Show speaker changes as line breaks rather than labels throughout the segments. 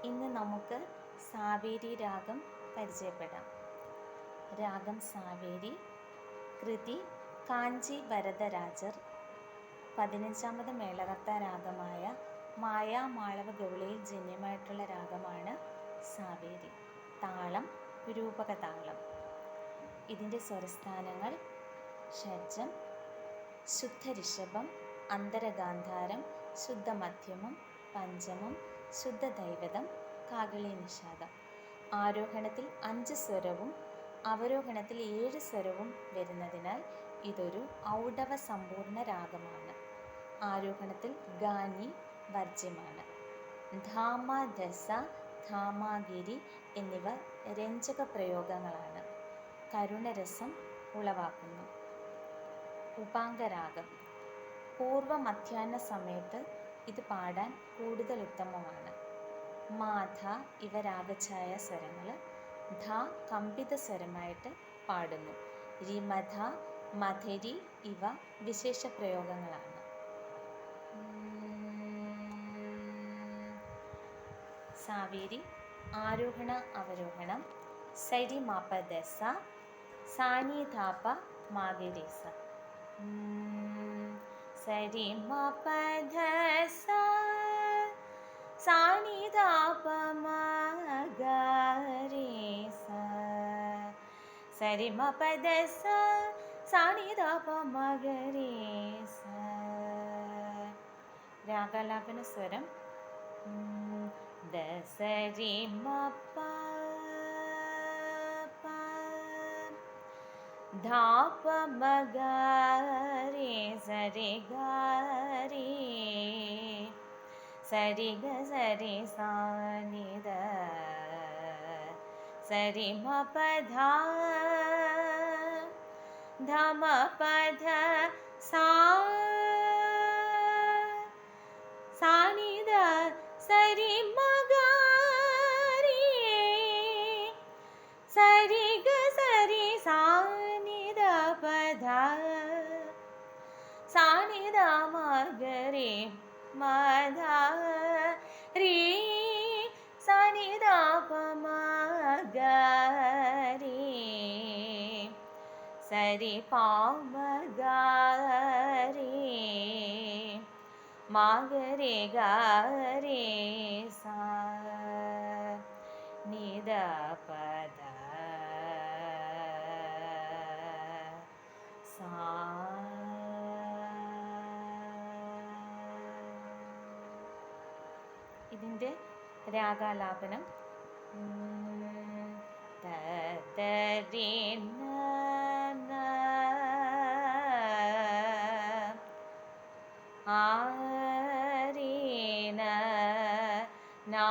ഇന്ന് നമുക്ക് സാവേരി രാഗം പരിചയപ്പെടാം. രാഗം സാവേരി, കൃതി കാഞ്ചി വരദരാജർ. 15ാമത് മേളകർത്താ രാഗമായ മായാമാളവ ഗൗളയിൽ ജന്യമായിട്ടുള്ള രാഗമാണ് സാവേരി. താളം രൂപക താളം. ഇതിൻ്റെ സ്വരസ്ഥാനങ്ങൾ ഷഡ്ജം, ശുദ്ധ ഋഷഭം, അന്തരഗാന്ധാരം, ശുദ്ധ മധ്യമം, പഞ്ചമം, ശുദ്ധ ദൈവതം, കാകളി നിഷാദം. ആരോഹണത്തിൽ 5 സ്വരവും അവരോഹണത്തിൽ 7 സ്വരവും വരുന്നതിനാൽ ഇതൊരു ഔഡവ സമ്പൂർണ്ണ രാഗമാണ്. ആരോഹണത്തിൽ ഗാനി വർജ്യമാണ്. ധാമ, ദസ, ധാമാഗിരി എന്നിവ രഞ്ജക പ്രയോഗങ്ങളാണ്. കരുണരസം ഉളവാക്കുന്നു. ഉപാംഗരാഗം. പൂർവ മധ്യാഹ്ന സമയത്ത് ഇത് പാടാൻ കൂടുതൽ ഉത്തമമാണ്. മാധ ഇവ രാഗഛായ സ്വരങ്ങൾ. ധ കമ്പിത സ്വരമായിട്ട് പാടുന്നു. രിമധ, മധരി ഇവ വിശേഷ പ്രയോഗങ്ങളാണ്. സാവേരി ആരോഹണ അവരോഹണം. സരി മാപ ദസ, സാനി ധാപ മാഗരേസ. സരി മാപ ദസ, സാനി ധാപ മാഗരേസ. സരി മാപ ദസ, സാനി ധാപ മാഗരേസ. രാഗാലാപന സ്വരം ദസരി മപ ധാപ മഗരേ സരി ഗരി സരി ഗ സരി സാനി ദ സരി മപ ധ ധ മപ ധ സാ സാനി ദ സരി മഗരി സരി ഗ സരി സാനി ദ പ ധ സാനി ദ മഗരി മ ധ രി സാനി ദ പ മഗരി സരി പ മഗരി മാഗരേ ഗരേ സാ നിദ പദ സാ. ഇതിൻ്റെ രാഗാലാപനം തരി ന ആരീന നാ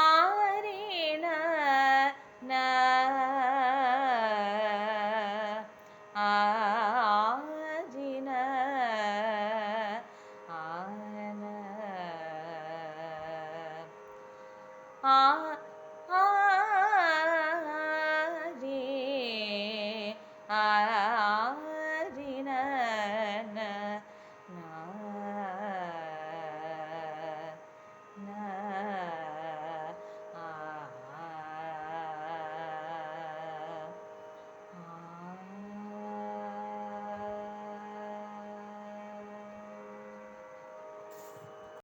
ആരിന നാ